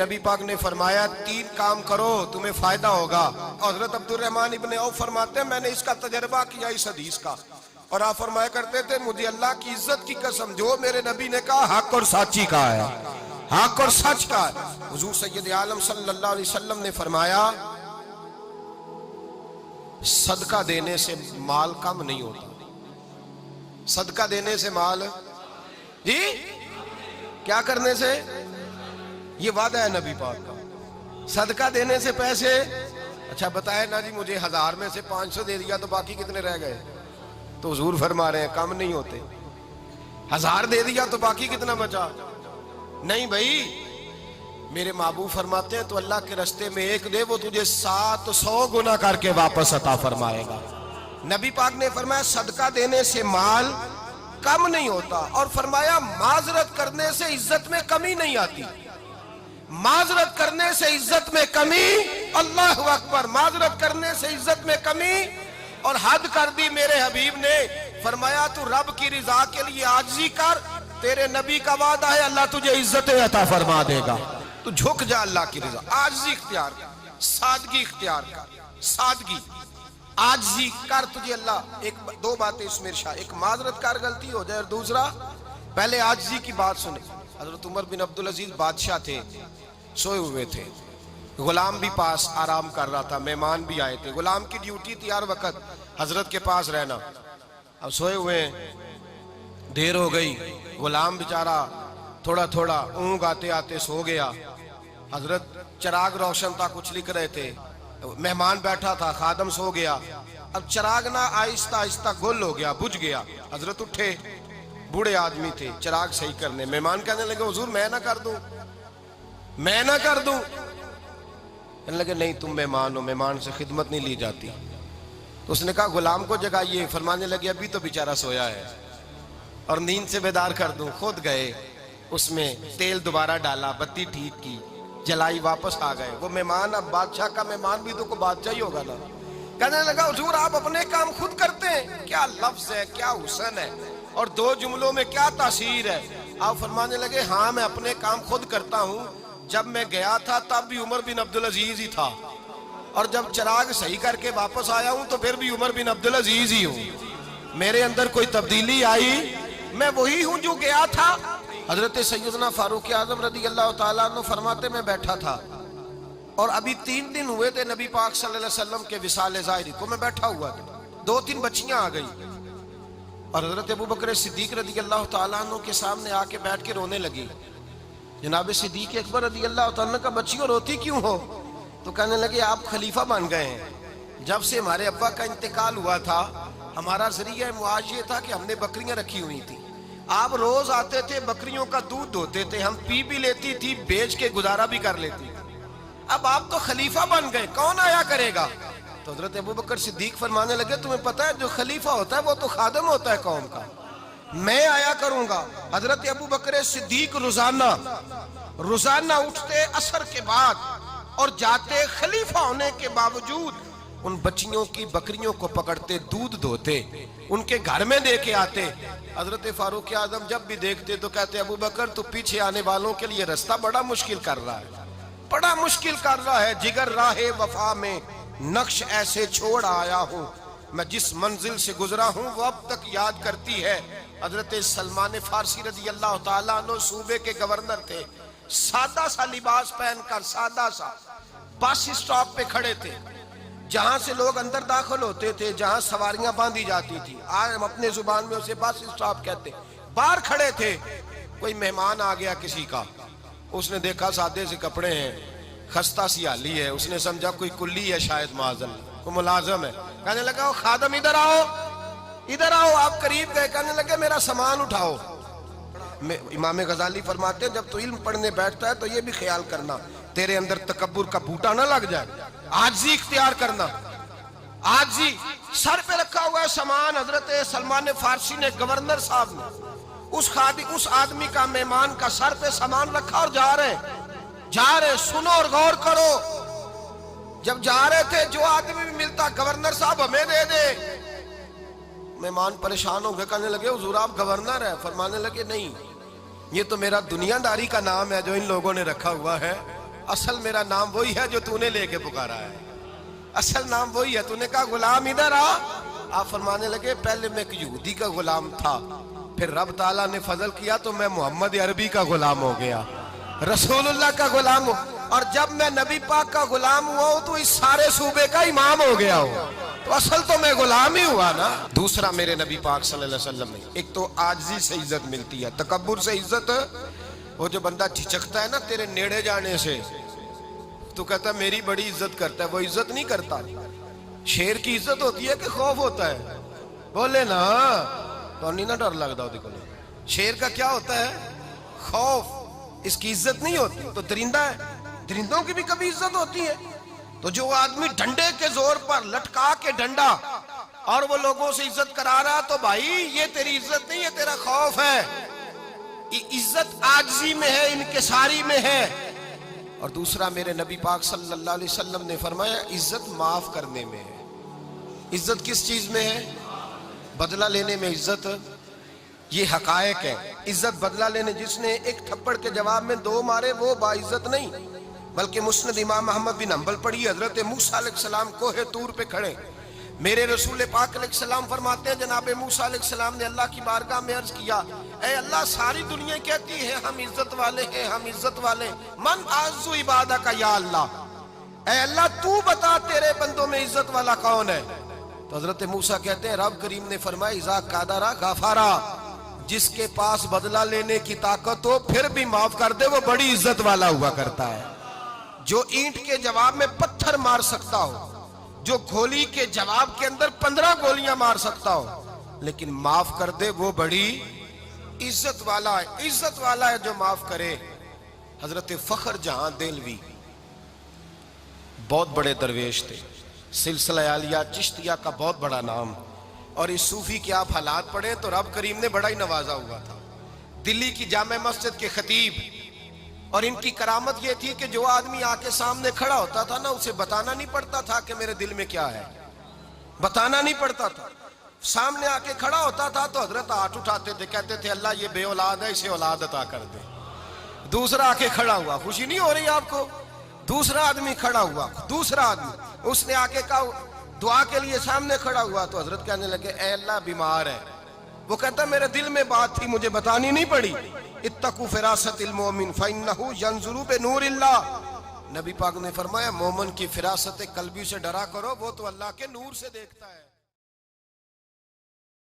نبی پاک نے فرمایا 3 کام کرو تمہیں فائدہ ہوگا. حضرت عبدالرحمن ابن عوف فرماتے ہیں میں نے اس کا تجربہ کیا اس حدیث کا, اور آپ فرمایا کرتے تھے مجھے اللہ کی عزت کی قسم جو میرے نبی نے کہا حق اور سچی کہا ہے, حق اور سچ کا ہے. حضور سید عالم صلی اللہ علیہ وسلم نے فرمایا صدقہ دینے سے مال کم نہیں ہوتا. صدقہ دینے سے مال جی کیا کرنے سے, یہ وعدہ ہے نبی پاک کا. صدقہ دینے سے پیسے, اچھا بتائے نا جی مجھے 1000 میں سے 500 دے دیا تو باقی کتنے رہ گئے؟ تو حضور فرما رہے ہیں کم نہیں ہوتے. 1000 دے دیا تو باقی کتنا بچا؟ نہیں بھائی, میرے محبوب فرماتے ہیں تو اللہ کے رستے میں 1 دے وہ تجھے 700 گنا کر کے واپس عطا فرمائے گا. نبی پاک نے فرمایا صدقہ دینے سے مال کم نہیں ہوتا, اور فرمایا معذرت کرنے سے عزت میں کمی نہیں آتی. معذرت کرنے سے عزت میں کمی, اللہ اکبر, معذرت کرنے سے عزت میں کمی. اور حد کر دی میرے حبیب نے, فرمایا تو رب کی رضا کے لیے عاجزی کر, تیرے نبی کا وعدہ ہے اللہ تجھے عزت عطا فرما دے گا. تو جھک جا اللہ کی رضا, عاجزی اختیار کر, سادگی اختیار کر, سادگی عاجزی کر, تجھے اللہ 2 باتیں اس میں ارشاد, ایک معذرت کر غلطی ہو جائے, اور دوسرا پہلے عاجزی کی بات سنے. حضرت عمر بن عبدالعزیز بادشاہ تھے, سوئے ہوئے تھے, غلام بھی پاس آرام کر رہا تھا, مہمان بھی آئے تھے. غلام کی ڈیوٹی تھی ہر وقت حضرت کے پاس رہنا. اب سوئے ہوئے ہیں, دیر ہو گئی, غلام بیچارہ تھوڑا تھوڑا اونگ آتے آتے سو گیا. حضرت چراغ روشن تھا, کچھ لکھ رہے تھے, مہمان بیٹھا تھا, خادم سو گیا. اب چراغ نہ آہستہ آہستہ گل ہو گیا, بجھ گیا. حضرت اٹھے, بوڑھے آدمی تھے, چراغ صحیح کرنے. مہمان کہنے لگے حضور میں نہ کر دوں, میں نہ کر دوں. کہنے لگے نہیں تم مہمان ہو, مہمان سے خدمت نہیں لی جاتی. تو اس نے کہا غلام کو جگائیے. فرمانے لگے ابھی تو بیچارہ سویا ہے اور نیند سے بیدار کر دوں. خود گئے, اس میں تیل دوبارہ ڈالا, بتی ٹھیک کی, جلائی, واپس آ گئے. وہ مہمان, اب بادشاہ کا مہمان بھی تو کوئی بادشاہ ہی ہوگا نا. کہنے لگا حضور آپ اپنے کام خود کرتے ہیں, کیا لفظ ہے, کیا حسن ہے, اور 2 جملوں میں کیا تاثیر ہے. آپ فرمانے لگے ہاں میں اپنے کام خود کرتا ہوں. جب میں گیا تھا تب بھی عمر بن عبدالعزیز ہی تھا, اور جب چراغ صحیح کر کے واپس آیا ہوں تو پھر بھی عمر بن عبدالعزیز ہی ہوں. میرے اندر کوئی تبدیلی آئی, میں وہی ہوں جو گیا تھا. حضرت سیدنا فاروق اعظم رضی اللہ تعالیٰ عنہ فرماتے میں بیٹھا تھا, اور ابھی 3 دن ہوئے تھے نبی پاک صلی اللہ علیہ وسلم کے وصال ظاہری کو. میں بیٹھا ہوا تھا, 2-3 بچیاں آ گئی, اور حضرت ابو بکر صدیق رضی اللہ تعالیٰ عنہ کے سامنے آ کے بیٹھ کے رونے لگی. جناب صدیق اکبر رضی اللہ تعالیٰ عنہ کا بچیوں روتی کیوں ہو؟ تو کہنے لگے آپ خلیفہ بن گئے ہیں. جب سے ہمارے ابا کا انتقال ہوا تھا ہمارا ذریعہ معاش یہ تھا کہ ہم نے بکریاں رکھی ہوئی تھی. آپ روز آتے تھے, بکریوں کا دودھ دھوتے تھے, ہم پی بھی لیتی تھی, بیچ کے گزارا بھی کر لیتی. اب آپ تو خلیفہ بن گئے, کون آیا کرے گا؟ تو حضرت ابو بکر صدیق فرمانے لگے تمہیں پتہ ہے جو خلیفہ ہوتا ہے وہ تو خادم ہوتا ہے قوم کا, میں آیا کروں گا. حضرت ابو بکر صدیق روزانہ اٹھتے عصر کے بعد اور جاتے, خلیفہ ہونے کے باوجود ان بچیوں کی بکریوں کو پکڑتے, دودھ دھوتے, ان کے گھر میں دے کے آتے. حضرت فاروق اعظم جب بھی دیکھتے تو کہتے ابو بکر تو پیچھے آنے والوں کے لیے رستہ بڑا مشکل کر رہا ہے, بڑا مشکل کر رہا ہے. جگر راہ وفا میں نقش ایسے چھوڑ آیا ہوں, میں جس منزل سے گزرا ہوں وہ اب تک یاد کرتی ہے. حضرت سلمان فارسی رضی اللہ تعالیٰ عنہ صوبے کے گورنر تھے, سادہ سا لباس پہن کر, سادہ سا, بس اسٹاپ پہ کھڑے تھے, جہاں سے لوگ اندر داخل ہوتے تھے, جہاں سواریاں باندھی جاتی تھی, آج ہم اپنے زبان میں اسے بس اسٹاپ کہتے. باہر کھڑے تھے, کوئی مہمان آ گیا کسی کا, اس نے دیکھا سادے سے کپڑے ہیں, خستہ سی حالی ہے, اس نے سمجھا کوئی کلی ہے شاید, معاذ اللہ کوئی ملازم ہے. کہنے لگا خادم ادھر آؤ, ادھر آؤ. آپ قریب گئے, کہنے لگے میرا سامان اٹھاؤ. امام غزالی فرماتے ہیں جب تو علم پڑھنے بیٹھتا ہے تو یہ بھی خیال کرنا تیرے اندر تکبر کا بوٹا نہ لگ جائے, عاجزی اختیار کرنا. عاجزی, سر پہ رکھا ہوا ہے سامان. حضرت سلمان فارسی نے, گورنر صاحب نے, اس آدمی کا, مہمان کا سر پہ سامان رکھا اور جا رہے. سنو اور غور کرو. جب جا رہے تھے جو آدمی بھی ملتا گورنر صاحب ہمیں دے دے. مہمان پریشان ہو گئے, کہنے لگے حضور آپ گورنر ہیں؟ فرمانے لگے نہیں, یہ تو میرا دنیا داری کا نام ہے جو ان لوگوں نے رکھا ہوا ہے. اصل میرا نام وہی ہے جو تو نے لے کے پکارا ہے، اصل نام وہی ہے. تو نے کہا غلام ادھر آ. آپ فرمانے لگے پہلے میں ایک یہودی کا غلام تھا، پھر رب تعالیٰ نے فضل کیا تو میں محمد عربی کا غلام ہو گیا، رسول اللہ کا غلام ہوں، اور جب میں نبی پاک کا غلام ہوا ہوں تو اس سارے صوبے کا امام ہو گیا ہوں. تو اصل تو میں غلام ہی ہوا نا. دوسرا میرے نبی پاک صلی اللہ علیہ وسلم نے ایک تو عاجزی سے عزت ملتی ہے، تکبر سے عزت. وہ جو بندہ جھجکتا ہے نا تیرے نیڑے جانے سے، تو کہتا ہے میری بڑی عزت کرتا ہے، وہ عزت نہیں کرتا. شیر کی عزت ہوتی ہے کہ خوف ہوتا ہے؟ بولے نا تو نہیں نہ ڈر لگتا ہوتی کو. شیر کا کیا ہوتا ہے؟ خوف. اس کی عزت نہیں ہوتی. تو درندہ ہے، درندوں کی بھی کبھی عزت ہوتی ہے. تو جو آدمی ڈنڈے کے زور پر لٹکا کے ڈنڈا اور وہ لوگوں سے عزت کرا رہا، تو بھائی یہ تیری عزت نہیں ہے، تیرا خوف ہے. عزت عاجزی میں ہے، انکساری میں ہے. اور دوسرا میرے نبی پاک صلی اللہ علیہ وسلم نے فرمایا عزت معاف کرنے میں ہے. عزت کس چیز میں ہے؟ بدلہ لینے میں عزت. یہ حقائق ہے. عزت بدلہ لینے، جس نے ایک تھپڑ کے جواب میں 2 مارے وہ باعزت نہیں، بلکہ مسند امام احمد بن حنبل پڑھی. حضرت موسیٰ علیہ السلام کوہ طور پہ کھڑے، میرے رسول پاک علیہ السلام فرماتے ہیں جناب موسیٰ علیہ السلام نے اللہ کی بارگاہ میں عرض کیا، اے اللہ ساری دنیا کہتی ہے ہم عزت والے ہیں، ہم عزت والے، من اعز عبادک یا اللہ، اے اللہ تو بتا تیرے بندوں میں عزت والا کون ہے؟ تو حضرت موسیٰ کہتے ہیں رب کریم نے فرمایا اذا قادرا غفارا، جس کے پاس بدلہ لینے کی طاقت ہو پھر بھی معاف کر دے وہ بڑی عزت والا ہوا کرتا ہے. جو اینٹ کے جواب میں پتھر مار سکتا ہو، جو گولی کے جواب کے اندر 15 گولیاں مار سکتا ہو لیکن معاف کر دے وہ بڑی عزت والا ہے. عزت والا ہے جو معاف کرے. حضرت فخر جہاں دہلوی بہت بڑے درویش تھے، سلسلہ عالیہ چشتیہ کا بہت بڑا نام، اور اس صوفی کے آپ حالات پڑھیں تو رب کریم نے بڑا ہی نوازا ہوا تھا. دلی کی جامع مسجد کے خطیب، اور ان کی کرامت یہ تھی کہ جو آدمی آ کے سامنے کھڑا ہوتا تھا نا اسے بتانا نہیں پڑتا تھا کہ میرے دل میں کیا ہے، بتانا نہیں پڑتا تھا. سامنے آ کے کھڑا ہوتا تھا تو حضرت ہاتھ اٹھاتے تھے، کہتے تھے اللہ یہ بے اولاد ہے اسے اولاد عطا کر دے. دوسرا آ کے کھڑا ہوا، خوشی نہیں ہو رہی آپ کو؟ دوسرا آدمی کھڑا ہوا، دوسرا آدمی اس نے آ کے کہا دعا کے لیے سامنے کھڑا ہوا تو حضرت کہنے لگے اے اللہ بیمار ہے. وہ کہتا میرے دل میں بات تھی مجھے بتانی نہیں پڑی. اتقوا فراست المومن فإنہ ینظر بنور اللہ. نبی پاک نے فرمایا مومن کی فراست قلبی سے ڈرا کرو، وہ تو اللہ کے نور سے دیکھتا ہے.